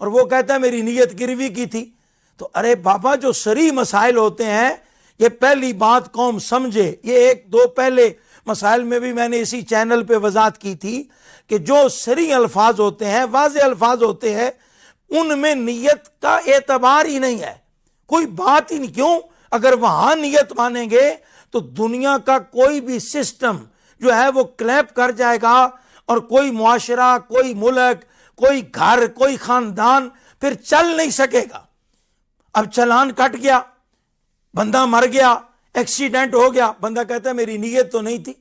اور وہ کہتا ہے میری نیت گروی کی تھی. تو ارے بابا جو صریح مسائل ہوتے ہیں یہ پہلی بات قوم سمجھے. یہ ایک دو پہلے مسائل میں بھی میں نے اسی چینل پہ وضاحت کی تھی کہ جو صریح الفاظ ہوتے ہیں، واضح الفاظ ہوتے ہیں، ان میں نیت کا اعتبار ہی نہیں ہے، کوئی بات ہی نہیں. کیوں؟ اگر وہاں نیت مانیں گے تو دنیا کا کوئی بھی سسٹم جو ہے وہ کلیپ کر جائے گا، اور کوئی معاشرہ، کوئی ملک، کوئی گھر، کوئی خاندان پھر چل نہیں سکے گا. اب چلان کٹ گیا، بندہ مر گیا، ایکسیڈنٹ ہو گیا، بندہ کہتا ہے میری نیت تو نہیں تھی،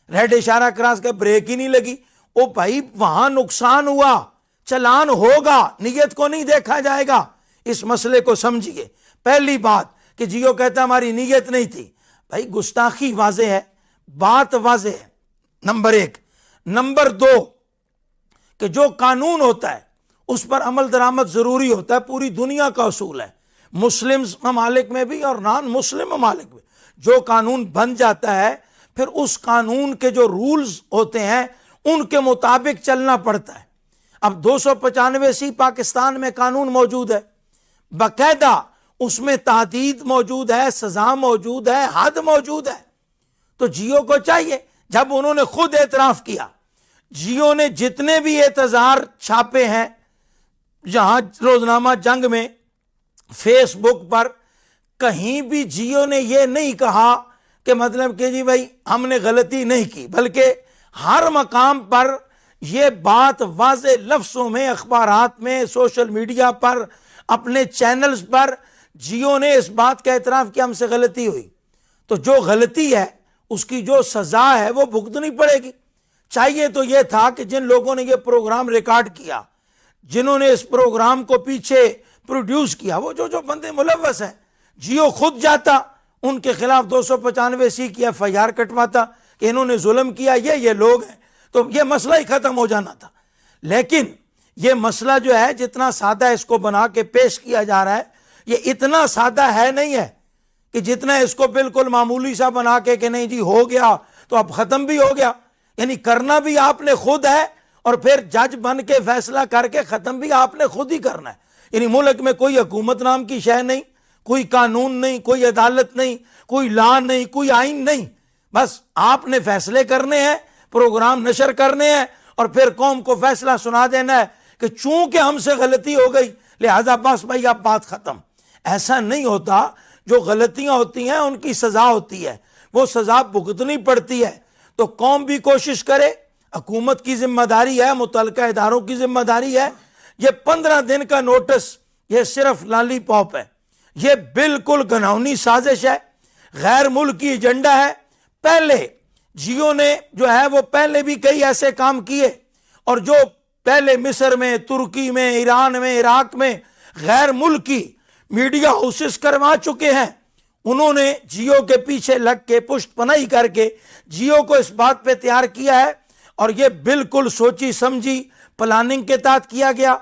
ریڈ اشارہ کراس کا بریک ہی نہیں لگی. او بھائی وہاں نقصان ہوا، چلان ہوگا، نیت کو نہیں دیکھا جائے گا. اس مسئلے کو سمجھیے. پہلی بات کہ جیو کہتا ہماری نیت نہیں تھی، بھائی گستاخی واضح ہے، بات واضح ہے، نمبر ایک. نمبر دو کہ جو قانون ہوتا ہے اس پر عمل درآمد ضروری ہوتا ہے، پوری دنیا کا اصول ہے، مسلم ممالک میں بھی اور نان مسلم ممالک میں. جو قانون بن جاتا ہے پھر اس قانون کے جو رولز ہوتے ہیں ان کے مطابق چلنا پڑتا ہے. اب 295 پاکستان میں قانون موجود ہے، باقاعدہ اس میں تحدید موجود ہے، سزا موجود ہے، حد موجود ہے. تو جیو کو چاہیے، جب انہوں نے خود اعتراف کیا، جیو نے جتنے بھی اعتذار چھاپے ہیں جہاں روزنامہ جنگ میں، فیس بک پر، کہیں بھی جیو نے یہ نہیں کہا کہ مطلب کہ جی بھائی ہم نے غلطی نہیں کی، بلکہ ہر مقام پر یہ بات واضح لفظوں میں، اخبارات میں، سوشل میڈیا پر، اپنے چینلز پر جیو نے اس بات کا اعتراف کیا ہم سے غلطی ہوئی. تو جو غلطی ہے اس کی جو سزا ہے وہ بھگتنی پڑے گی. چاہیے تو یہ تھا کہ جن لوگوں نے یہ پروگرام ریکارڈ کیا، جنہوں نے اس پروگرام کو پیچھے پروڈیوس کیا، وہ جو بندے ملوث ہیں، جیو خود جاتا ان کے خلاف 295 کی FIR کٹواتا کہ انہوں نے ظلم کیا، یہ لوگ ہیں، تو یہ مسئلہ ہی ختم ہو جانا تھا. لیکن یہ مسئلہ جو ہے جتنا سادہ اس کو بنا کے پیش کیا جا رہا ہے، یہ اتنا سادہ ہے نہیں ہے کہ جتنا اس کو بالکل معمولی سا بنا کے کہ نہیں جی ہو گیا تو اب ختم بھی ہو گیا. یعنی کرنا بھی آپ نے خود ہے اور پھر جج بن کے فیصلہ کر کے ختم بھی آپ نے خود ہی کرنا ہے. یعنی ملک میں کوئی حکومت نام کی شے نہیں، کوئی قانون نہیں، کوئی عدالت نہیں، کوئی لا نہیں، کوئی آئین نہیں. بس آپ نے فیصلے کرنے ہیں، پروگرام نشر کرنے ہیں، اور پھر قوم کو فیصلہ سنا دینا ہے کہ چونکہ ہم سے غلطی ہو گئی لہذا بس بھائی اب بات ختم. ایسا نہیں ہوتا. جو غلطیاں ہوتی ہیں ان کی سزا ہوتی ہے، وہ سزا بھگتنی پڑتی ہے. تو قوم بھی کوشش کرے، حکومت کی ذمہ داری ہے، متعلقہ اداروں کی ذمہ داری ہے. یہ 15 دن کا نوٹس یہ صرف لالی پاپ ہے، یہ بالکل گھناؤنی سازش ہے، غیر ملکی ایجنڈا ہے. پہلے جیو نے جو ہے وہ پہلے بھی کئی ایسے کام کیے، اور جو پہلے مصر میں، ترکی میں، ایران میں، عراق میں غیر ملکی میڈیا ہاؤسز کروا چکے ہیں، انہوں نے جیو کے پیچھے لگ کے پشت پناہی کر کے جیو کو اس بات پہ تیار کیا ہے. اور یہ بالکل سوچی سمجھی پلاننگ کے تحت کیا گیا.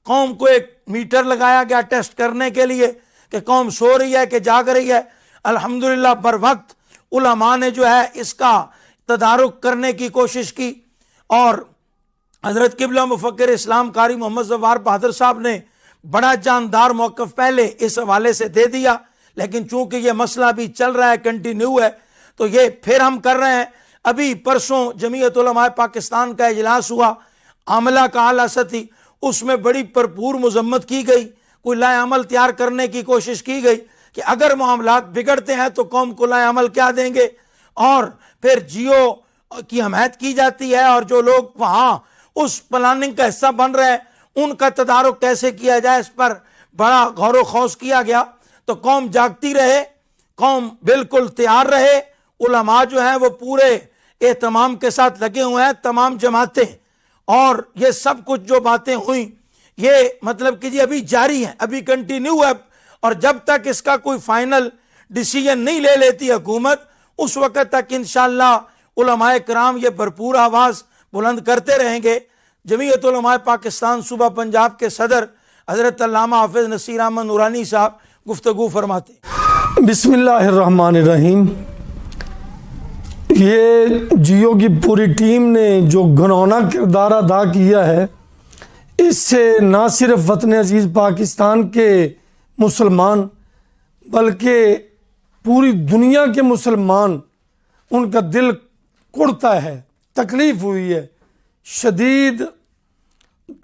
قوم کو ایک میٹر لگایا گیا ٹیسٹ کرنے کے لیے کہ قوم سو رہی ہے کہ جاگ رہی ہے. الحمدللہ بر وقت علماء نے جو ہے اس کا تدارک کرنے کی کوشش کی، اور حضرت قبلہ مفکر اسلام قاری محمد زوار بہادر صاحب نے بڑا جاندار موقف پہلے اس حوالے سے دے دیا. لیکن چونکہ یہ مسئلہ بھی چل رہا ہے، کنٹینیو ہے، تو یہ پھر ہم کر رہے ہیں. ابھی پرسوں جمعیت علماء پاکستان کا اجلاس ہوا، عاملہ کا اعلیٰ سطحی، اس میں بڑی بھرپور مذمت کی گئی، کوئی لائے عمل تیار کرنے کی کوشش کی گئی کہ اگر معاملات بگڑتے ہیں تو قوم کو لائے عمل کیا دیں گے. اور پھر جیو کی حمایت کی جاتی ہے، اور جو لوگ وہاں اس پلاننگ کا حصہ بن رہے ہیں ان کا تدارک کیسے کیا جائے، اس پر بڑا غور و خوض کیا گیا. تو قوم جاگتی رہے، قوم بالکل تیار رہے. علماء جو ہیں وہ پورے اہتمام کے ساتھ لگے ہوئے ہیں، تمام جماعتیں. اور یہ سب کچھ جو باتیں ہوئیں یہ مطلب کہ جی ابھی جاری ہیں، ابھی کنٹینیو ہے. اور جب تک اس کا کوئی فائنل ڈیسیژن نہیں لے لیتی حکومت، اس وقت تک انشاءاللہ علماء کرام یہ بھرپور آواز بلند کرتے رہیں گے. جمعیت علماء پاکستان صوبہ پنجاب کے صدر حضرت علامہ حافظ نصیر احمد نورانی صاحب گفتگو فرماتے ہیں. بسم اللہ الرحمن الرحیم. یہ جیو کی پوری ٹیم نے جو گھناؤنا کردار ادا کیا ہے، اس سے نہ صرف وطن عزیز پاکستان کے مسلمان بلکہ پوری دنیا کے مسلمان ان کا دل کڑتا ہے، تکلیف ہوئی ہے، شدید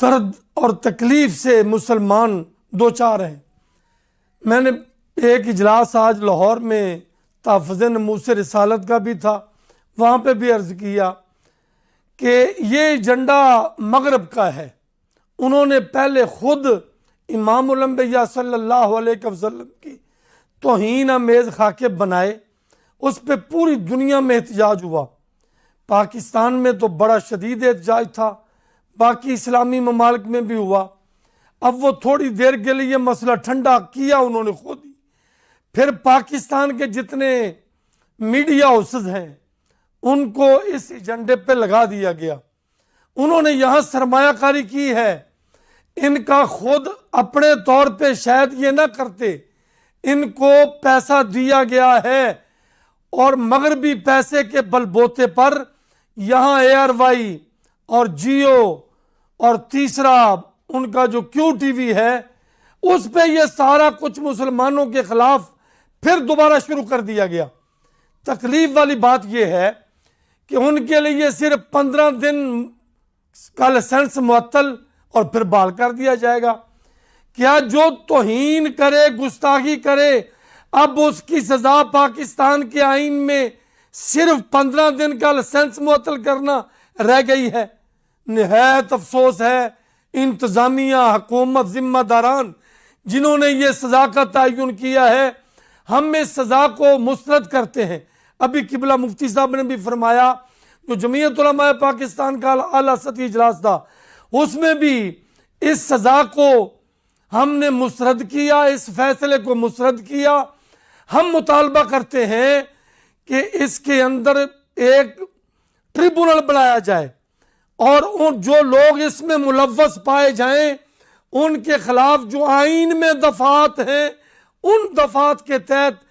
درد اور تکلیف سے مسلمان دوچار ہیں۔ میں نے ایک اجلاس آج لاہور میں تحفظ ناموس رسالت کا بھی تھا، وہاں پہ بھی عرض کیا کہ یہ ایجنڈا مغرب کا ہے۔ انہوں نے پہلے خود امام الانبیاء صلی اللہ علیہ وسلم کی توہین آمیز خاکے بنائے، اس پہ پوری دنیا میں احتجاج ہوا۔ پاکستان میں تو بڑا شدید احتجاج تھا، باقی اسلامی ممالک میں بھی ہوا۔ اب وہ تھوڑی دیر کے لیے مسئلہ ٹھنڈا کیا انہوں نے خود ہی، پھر پاکستان کے جتنے میڈیا ہاؤسز ہیں ان کو اس ایجنڈے پہ لگا دیا گیا۔ انہوں نے یہاں سرمایہ کاری کی ہے، ان کا خود اپنے طور پہ شاید یہ نہ کرتے، ان کو پیسہ دیا گیا ہے اور مغربی پیسے کے بل بوتے پر یہاں ایئر وائی اور جیو اور تیسرا ان کا جو کیو ٹی وی ہے اس پہ یہ سارا کچھ مسلمانوں کے خلاف پھر دوبارہ شروع کر دیا گیا۔ تکلیف والی بات یہ ہے کہ ان کے لیے صرف 15 دن کا لائسنس معطل اور پھر بحال کر دیا جائے گا۔ کیا جو توہین کرے، گستاخی کرے، اب اس کی سزا پاکستان کے آئین میں صرف 15 دن کا لائسنس معطل کرنا رہ گئی ہے؟ نہایت افسوس ہے انتظامیہ، حکومت، ذمہ داران جنہوں نے یہ سزا کا تعین کیا ہے، ہم اس سزا کو مسترد کرتے ہیں۔ ابھی قبلہ مفتی صاحب نے بھی فرمایا، جو جمعیت علماء پاکستان کا اعلیٰ سطحی اجلاس تھا اس میں بھی اس سزا کو ہم نے مسترد کیا، اس فیصلے کو مسترد کیا۔ ہم مطالبہ کرتے ہیں کہ اس کے اندر ایک ٹریبونل بنایا جائے اور جو لوگ اس میں ملوث پائے جائیں ان کے خلاف جو آئین میں دفعات ہیں ان دفعات کے تحت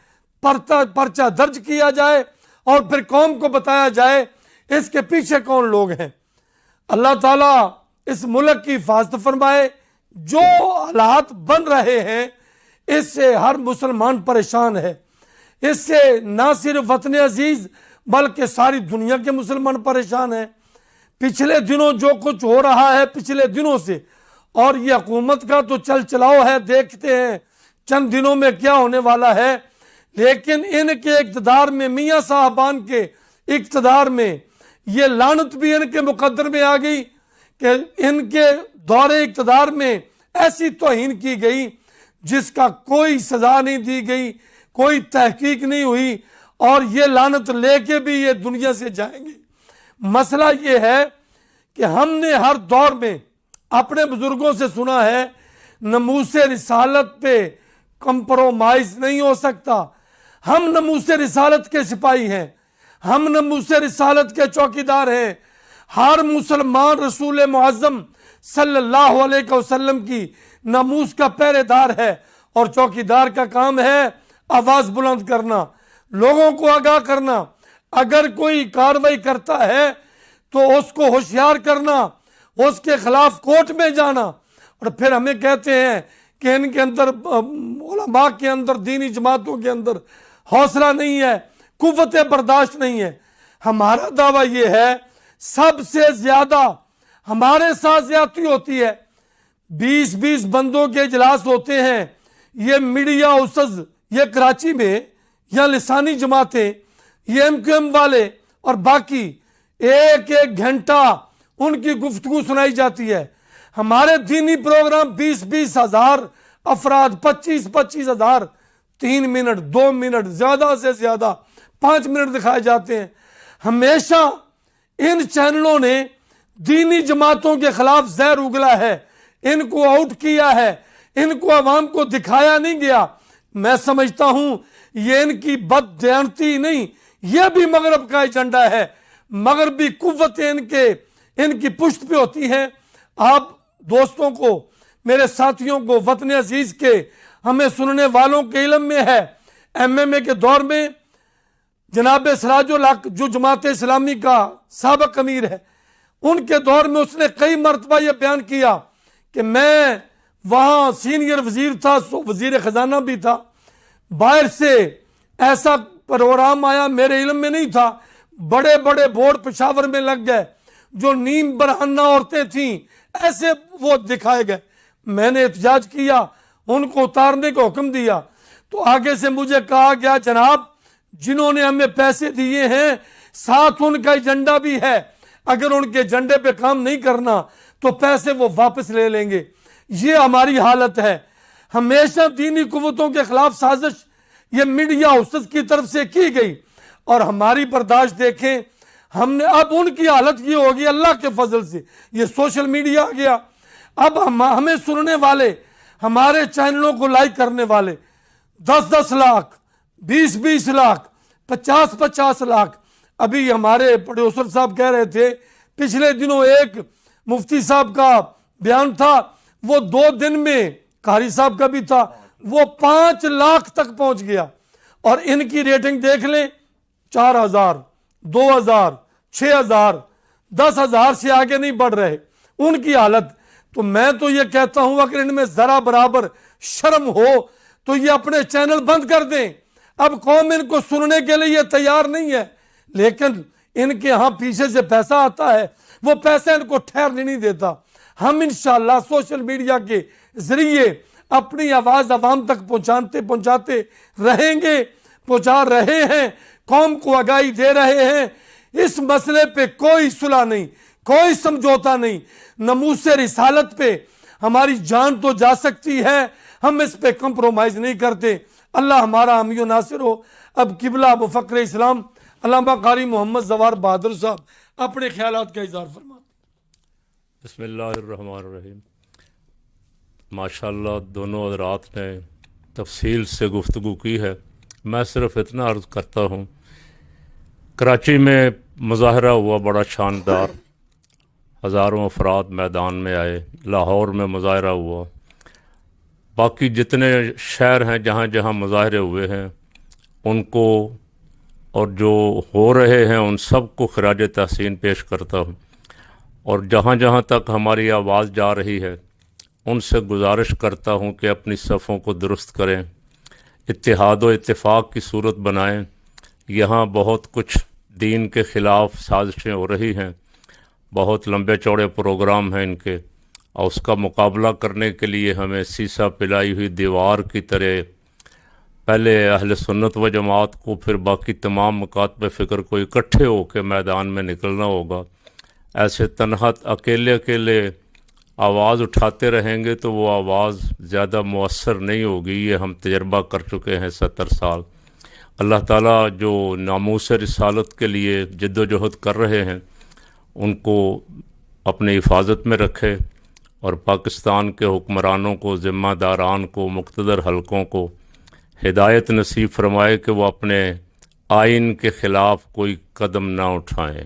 پرچہ درج کیا جائے اور پھر قوم کو بتایا جائے اس کے پیچھے کون لوگ ہیں۔ اللہ تعالیٰ اس ملک کی حفاظت فرمائے۔ جو حالات بن رہے ہیں اس سے ہر مسلمان پریشان ہے، اس سے نہ صرف وطن عزیز بلکہ ساری دنیا کے مسلمان پریشان ہیں۔ پچھلے دنوں جو کچھ ہو رہا ہے پچھلے دنوں سے، اور یہ حکومت کا تو چل چلاؤ ہے، دیکھتے ہیں چند دنوں میں کیا ہونے والا ہے، لیکن ان کے اقتدار میں، میاں صاحبان کے اقتدار میں، یہ لعنت بھی ان کے مقدر میں آ گئی کہ ان کے دور اقتدار میں ایسی توہین کی گئی جس کا کوئی سزا نہیں دی گئی، کوئی تحقیق نہیں ہوئی، اور یہ لعنت لے کے بھی یہ دنیا سے جائیں گے۔ مسئلہ یہ ہے کہ ہم نے ہر دور میں اپنے بزرگوں سے سنا ہے ناموس رسالت پہ کمپرومائز نہیں ہو سکتا۔ ہم ناموس رسالت کے سپاہی ہیں، ہم ناموس رسالت کے چوکیدار ہیں۔ ہر مسلمان رسول معظم صلی اللہ علیہ وسلم کی ناموس کا پہرے دار ہے، اور چوکیدار کا کام ہے آواز بلند کرنا، لوگوں کو آگاہ کرنا۔ اگر کوئی کاروائی کرتا ہے تو اس کو ہوشیار کرنا، اس کے خلاف کورٹ میں جانا، اور پھر ہمیں کہتے ہیں کہ ان کے اندر، علماء کے اندر، دینی جماعتوں کے اندر حوصلہ نہیں ہے، قوت برداشت نہیں ہے۔ ہمارا دعویٰ یہ ہے سب سے زیادہ ہمارے ساتھ زیادتی ہوتی ہے۔ 20 بندوں کے اجلاس ہوتے ہیں، یہ میڈیا ہاؤسز، یہ کراچی میں، یا لسانی جماعتیں، یہ ایم کیو ایم والے اور باقی، ایک گھنٹہ ان کی گفتگو سنائی جاتی ہے۔ ہمارے دینی پروگرام 20 ہزار افراد، 25 ہزار، 3 منٹ، 2 منٹ، زیادہ سے زیادہ 5 منٹ دکھائے جاتے ہیں۔ ہمیشہ ان چینلوں نے دینی جماعتوں کے خلاف زہر اگلا ہے، ان کو آؤٹ کیا ہے، ان کو عوام کو دکھایا نہیں گیا۔ میں سمجھتا ہوں یہ ان کی بد دیانتی نہیں، یہ بھی مغرب کا ایجنڈا ہے۔ مغربی قوتیں ان کی پشت پہ ہوتی ہیں۔ آپ دوستوں کو، میرے ساتھیوں کو، وطن عزیز کے، ہمیں سننے والوں کے علم میں ہے، ایم ایم اے کے دور میں جناب سراج الحق جو جماعت اسلامی کا سابق امیر ہے، ان کے دور میں اس نے کئی مرتبہ یہ بیان کیا کہ میں وہاں سینئر وزیر تھا، وزیر خزانہ بھی تھا، باہر سے ایسا پروگرام آیا، میرے علم میں نہیں تھا، بڑے بڑے بورڈ پشاور میں لگ گئے، جو نیم برہنہ عورتیں تھیں ایسے وہ دکھائے گئے۔ میں نے احتجاج کیا، ان کو اتارنے کا حکم دیا، تو آگے سے مجھے کہا گیا جناب جنہوں نے ہمیں پیسے دیے ہیں ساتھ ان کا ایجنڈا بھی ہے، اگر ان کے ایجنڈے پہ کام نہیں کرنا تو پیسے وہ واپس لے لیں گے۔ یہ ہماری حالت ہے۔ ہمیشہ دینی قوتوں کے خلاف سازش یہ میڈیا ہاؤسز کی طرف سے کی گئی، اور ہماری برداشت دیکھیں، ہم نے اب ان کی حالت یہ ہوگی اللہ کے فضل سے، یہ سوشل میڈیا آ گیا، اب ہمیں سننے والے، ہمارے چینلوں کو لائک کرنے والے 10-10 لاکھ، 20-20 لاکھ، 50-50 لاکھ۔ ابھی ہمارے پروڈیوسر صاحب کہہ رہے تھے پچھلے دنوں ایک مفتی صاحب کا بیان تھا، وہ 2 دن میں، قاری صاحب کا بھی تھا، وہ 5 لاکھ تک پہنچ گیا، اور ان کی ریٹنگ دیکھ لیں 4000، 2000، 6000، 10,000 سے آگے نہیں بڑھ رہے ان کی حالت۔ تو میں تو یہ کہتا ہوں اگر ان میں ذرا برابر شرم ہو تو یہ اپنے چینل بند کر دیں۔ اب قوم ان کو سننے کے لیے تیار نہیں ہے، لیکن ان کے ہاں پیچھے سے پیسہ آتا ہے، وہ پیسہ ان کو ٹھہرنے نہیں دیتا۔ ہم انشاءاللہ سوشل میڈیا کے ذریعے اپنی آواز عوام تک پہنچاتے رہیں گے، پہنچا رہے ہیں، قوم کو آگاہی دے رہے ہیں۔ اس مسئلے پہ کوئی صلح نہیں، کوئی سمجھوتا نہیں، ناموس رسالت پہ ہماری جان تو جا سکتی ہے، ہم اس پہ کمپرومائز نہیں کرتے۔ اللہ ہمارا حامی و ناصر ہو۔ اب قبلہ ابو فخر اسلام علامہ قاری محمد زوار بہادر صاحب اپنے خیالات کا اظہار فرماتے۔ بسم اللہ الرحمن الرحیم۔ ماشاءاللہ دونوں حضرات نے تفصیل سے گفتگو کی ہے، میں صرف اتنا عرض کرتا ہوں، کراچی میں مظاہرہ ہوا بڑا شاندار، ہزاروں افراد میدان میں آئے، لاہور میں مظاہرہ ہوا، باقی جتنے شہر ہیں جہاں جہاں مظاہرے ہوئے ہیں ان کو اور جو ہو رہے ہیں ان سب کو خراج تحسین پیش کرتا ہوں، اور جہاں جہاں تک ہماری آواز جا رہی ہے ان سے گزارش کرتا ہوں کہ اپنی صفوں کو درست کریں، اتحاد و اتفاق کی صورت بنائیں۔ یہاں بہت کچھ دین کے خلاف سازشیں ہو رہی ہیں، بہت لمبے چوڑے پروگرام ہیں ان کے، اور اس کا مقابلہ کرنے کے لیے ہمیں سیسا پلائی ہوئی دیوار کی طرح پہلے اہل سنت و جماعت کو، پھر باقی تمام مکاتب فکر کو اکٹھے ہو کے میدان میں نکلنا ہوگا۔ ایسے تنہا اکیلے آواز اٹھاتے رہیں گے تو وہ آواز زیادہ مؤثر نہیں ہوگی، یہ ہم تجربہ کر چکے ہیں 70 سال۔ اللہ تعالیٰ جو ناموس رسالت کے لیے جد و جہد کر رہے ہیں ان کو اپنی حفاظت میں رکھے، اور پاکستان کے حکمرانوں کو، ذمہ داران کو، مقتدر حلقوں کو ہدایت نصیب فرمائے کہ وہ اپنے آئین کے خلاف کوئی قدم نہ اٹھائیں۔